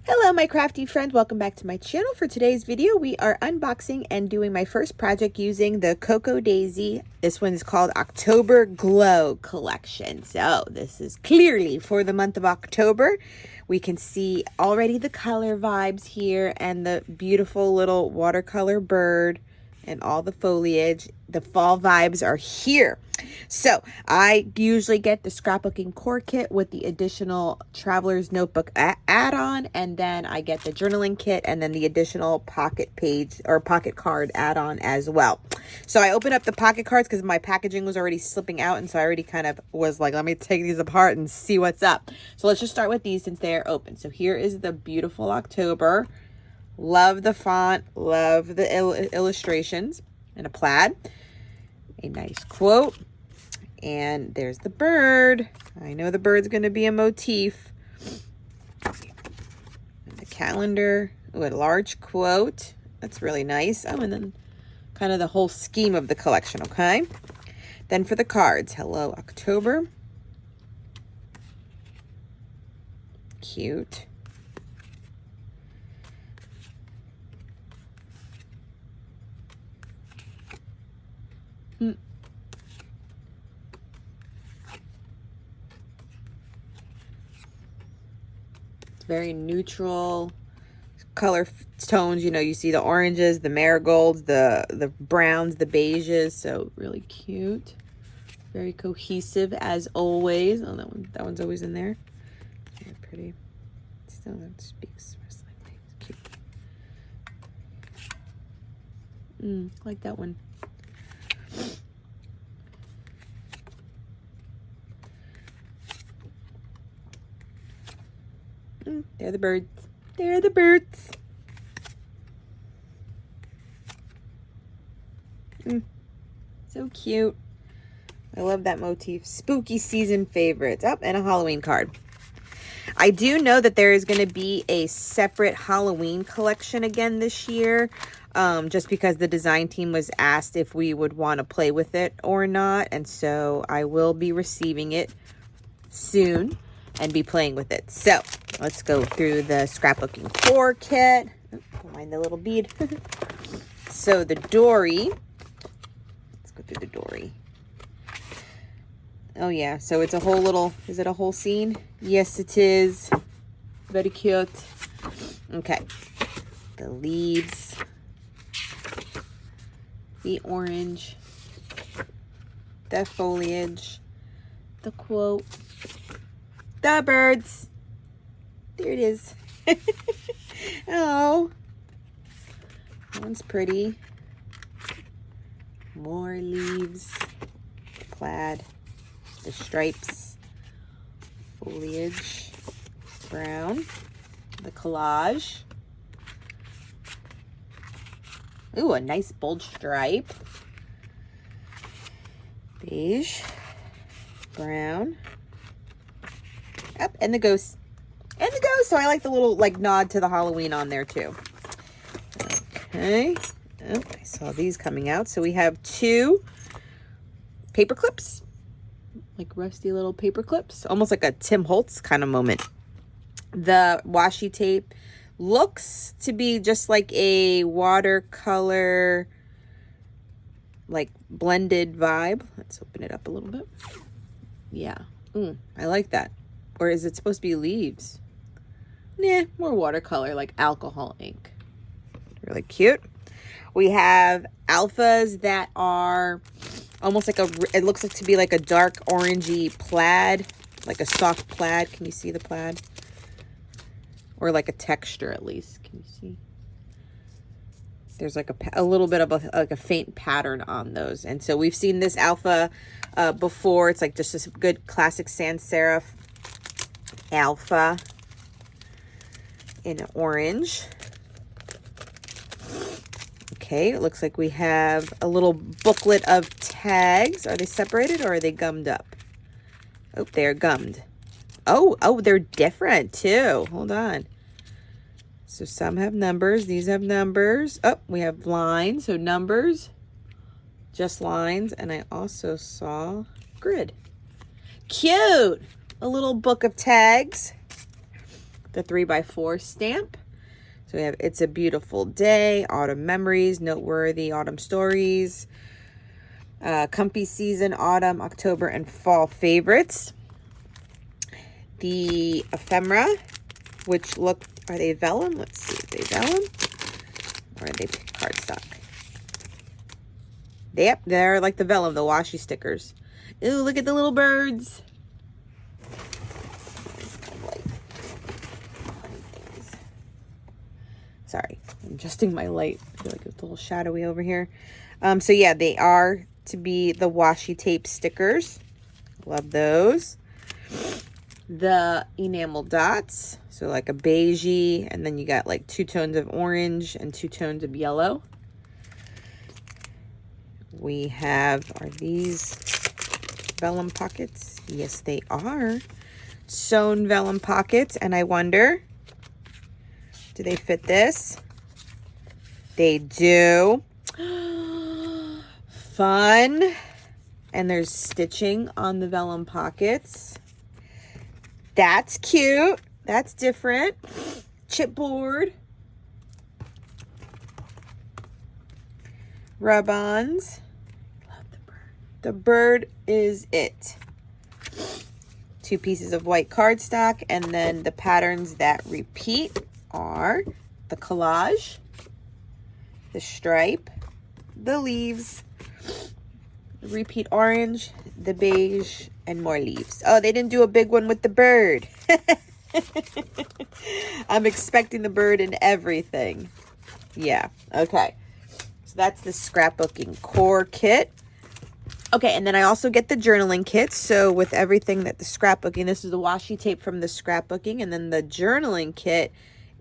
Hello my crafty friends, welcome back to my channel. For today's video we are unboxing and doing my first project using the Cocoa Daisy. This one is called October Glow Collection. So this is clearly for the month of October. We can see already the color vibes here and the beautiful little watercolor bird and all the foliage. The fall vibes are here. So I usually get the scrapbooking core kit with the additional traveler's notebook add-on, and then I get the journaling kit and then the additional pocket page or pocket card add-on as well. So I opened up the pocket cards because my packaging was already slipping out, and so I already kind of was like, let me take these apart and see what's up. So let's just start with these since they are open. So here is the beautiful October. Love the font, love the illustrations, and a plaid. A nice quote. And there's the bird. I know the bird's going to be a motif. And the calendar. Ooh, a large quote. That's really nice. Oh, and then kind of the whole scheme of the collection, okay? Then for the cards. Hello, October. Cute. Very neutral color tones. You know, you see the oranges, the marigolds, the browns, the beiges. So really cute. Very cohesive as always. Oh, that one's always in there. Very pretty. Still, that speaks slightly. It's cute. Like that one. They're the birds. They're the birds. So cute. I love that motif. Spooky season favorites. Oh, and a Halloween card. I do know that there is going to be a separate Halloween collection again this year. Just because the design team was asked if we would want to play with it or not. And so I will be receiving it soon and be playing with it. So let's go through the scrapbooking core kit. Don't mind the little bead. So the Dori. Let's go through the Dori. Oh yeah, so it's a whole little, is it a whole scene? Yes, it is. Very cute. Okay. The leaves. The orange. The foliage. The quote. The birds. There it is. Oh, that one's pretty. More leaves. Plaid. The stripes. Foliage. Brown. The collage. Ooh, a nice bold stripe. Beige. Brown. Up, and the ghost. And the ghost. So I like the little like nod to the Halloween on there too. Okay. Oh, I saw these coming out. So we have two paper clips. Like rusty little paper clips. Almost like a Tim Holtz kind of moment. The washi tape looks to be just like a watercolor, like blended vibe. Let's open it up a little bit. Yeah. I like that. Or is it supposed to be leaves? Nah, more watercolor, like alcohol ink. Really cute. We have alphas that are almost like it looks like to be like a dark orangey plaid, like a soft plaid. Can you see the plaid? Or like a texture at least. Can you see? There's like a little bit of a faint pattern on those. And so we've seen this alpha before. It's like just this good classic sans serif alpha in orange. Okay, it looks like we have a little booklet of tags. Are they separated or are they gummed up? Oh, they're gummed. Oh, they're different too. Hold on. So some have numbers. These have numbers. Oh, we have lines. So numbers, just lines. And I also saw grid. Cute. A little book of tags. the 3x4 stamp. So we have It's a Beautiful Day, Autumn Memories, Noteworthy Autumn Stories, Comfy Season, Autumn, October, and Fall Favorites. The ephemera, which look, are they vellum? Let's see, are they vellum? Or are they cardstock? Yep, they're like the vellum, the washi stickers. Ooh, look at the little birds. Sorry, I'm adjusting my light. I feel like it's a little shadowy over here. So yeah, they are to be the washi tape stickers. Love those. The enamel dots. So like a beigey, and then you got like 2 tones of orange and 2 tones of yellow. We have, are these vellum pockets? Yes, they are. Sewn vellum pockets, and I wonder, do they fit this? They do. Fun. And there's stitching on the vellum pockets. That's cute. That's different. Chipboard. Rub-ons. Love the bird. The bird is it. 2 pieces of white cardstock, and then the patterns that repeat are the collage, the stripe, the leaves, the repeat orange, the beige, and more leaves. Oh, they didn't do a big one with the bird. I'm expecting the bird in everything. Yeah, okay. So that's the scrapbooking core kit. Okay, and then I also get the journaling kit. So with everything that the scrapbooking, this is the washi tape from the scrapbooking, and then the journaling kit,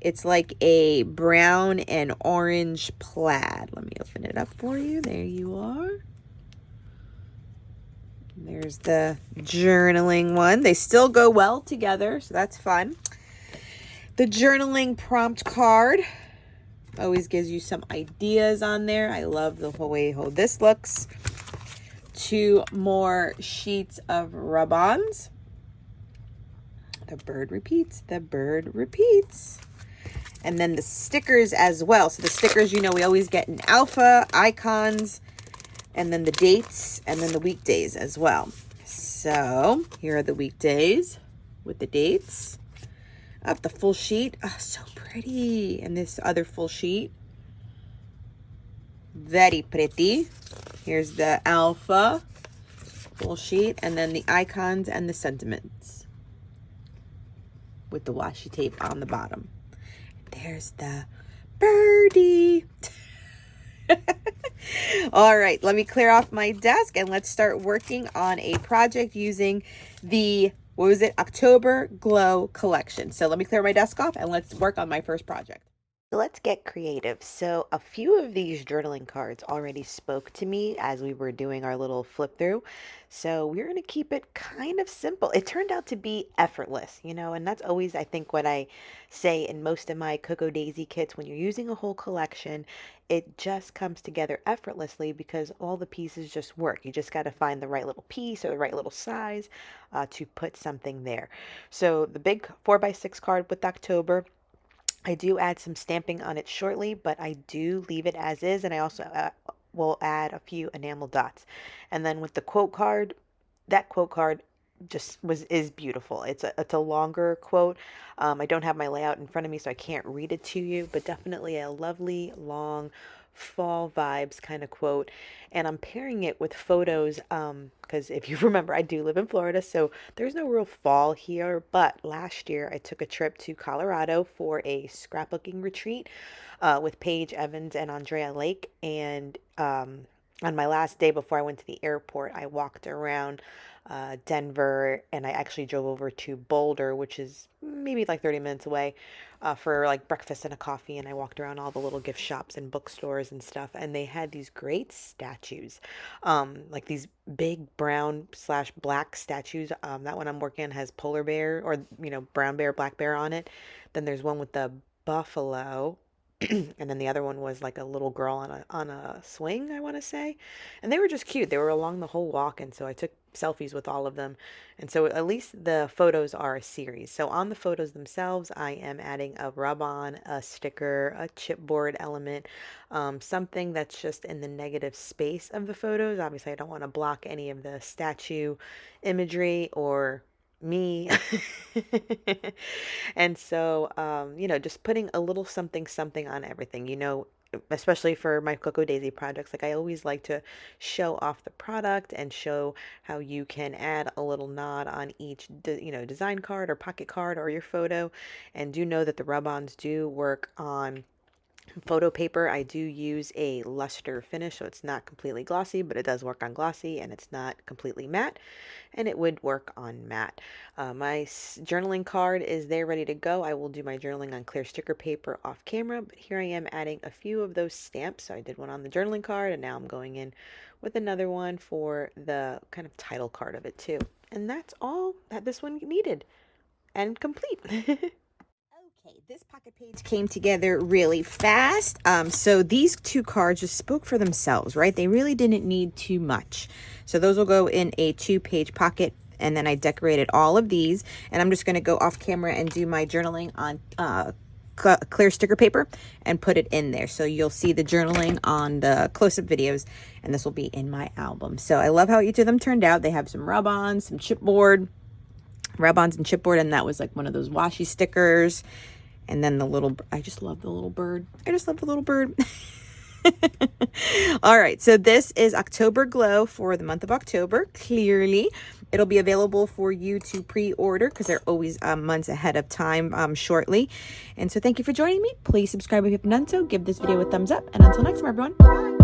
it's like a brown and orange plaid. Let me open it up for you. There you are. There's the journaling one. They still go well together, so that's fun. The journaling prompt card always gives you some ideas on there. I love the whole way how this looks. 2 more sheets of rub-ons. The bird repeats. The bird repeats. And then the stickers as well. So the stickers, you know, we always get an alpha, icons, and then the dates, and then the weekdays as well. So here are the weekdays with the dates. Up the full sheet. Oh, so pretty. And this other full sheet. Very pretty. Here's the alpha full sheet, and then the icons and the sentiments with the washi tape on the bottom. There's the birdie. All right, let me clear off my desk and let's start working on a project using the, what was it, October Glow collection. So let me clear my desk off and let's work on my first project. So let's get creative. So a few of these journaling cards already spoke to me as we were doing our little flip through. So we're going to keep it kind of simple. It turned out to be effortless, you know, and that's always, I think, what I say in most of my Cocoa Daisy kits. When you're using a whole collection, it just comes together effortlessly because all the pieces just work. You just got to find the right little piece or the right little size to put something there. So the big 4x6 card with October, I do add some stamping on it shortly, but I do leave it as is, and I also will add a few enamel dots. And then with the quote card, that quote card just is beautiful. It's a longer quote. I don't have my layout in front of me, so I can't read it to you, but definitely a lovely long fall vibes kind of quote. And I'm pairing it with photos because if you remember, I do live in Florida, so there's no real fall here. But last year I took a trip to Colorado for a scrapbooking retreat with Paige Evans and Andrea Lake. And on my last day before I went to the airport, I walked around Denver, and I actually drove over to Boulder, which is maybe like 30 minutes away, for like breakfast and a coffee. And I walked around all the little gift shops and bookstores and stuff, and they had these great statues, like these big brown slash black statues. That one I'm working on has polar bear, or you know, brown bear, black bear on it. Then there's one with the buffalo. And then the other one was like a little girl on a swing, I want to say. And they were just cute. They were along the whole walk, and so I took selfies with all of them. And so at least the photos are a series. So on the photos themselves, I am adding a rub-on, a sticker, a chipboard element, something that's just in the negative space of the photos. Obviously, I don't want to block any of the statue imagery or me. And so, you know, just putting a little something, something on everything, you know, especially for my Cocoa Daisy projects. Like I always like to show off the product and show how you can add a little nod on each, you know, design card or pocket card or your photo. And do know that the rub-ons do work on photo paper. I do use a luster finish, so it's not completely glossy, but it does work on glossy, and it's not completely matte, and it would work on matte. My journaling card is there ready to go. I will do my journaling on clear sticker paper off camera, but here I am adding a few of those stamps. So I did one on the journaling card, and now I'm going in with another one for the kind of title card of it too. And that's all that this one needed, and complete. Okay, this pocket page came together really fast. So these two cards just spoke for themselves, right? They really didn't need too much. So those will go in a 2-page pocket. And then I decorated all of these. And I'm just going to go off camera and do my journaling on clear sticker paper and put it in there. So you'll see the journaling on the close-up videos. And this will be in my album. So I love how each of them turned out. They have some rub-ons, some chipboard, rub-ons and chipboard. And that was like one of those washi stickers. And then the little, I just love the little bird. I just love the little bird. All right, so this is October Glow for the month of October. Clearly, it'll be available for you to pre-order because they're always months ahead of time shortly. And so thank you for joining me. Please subscribe if you haven't done so. Give this video a thumbs up. And until next time, everyone. Bye.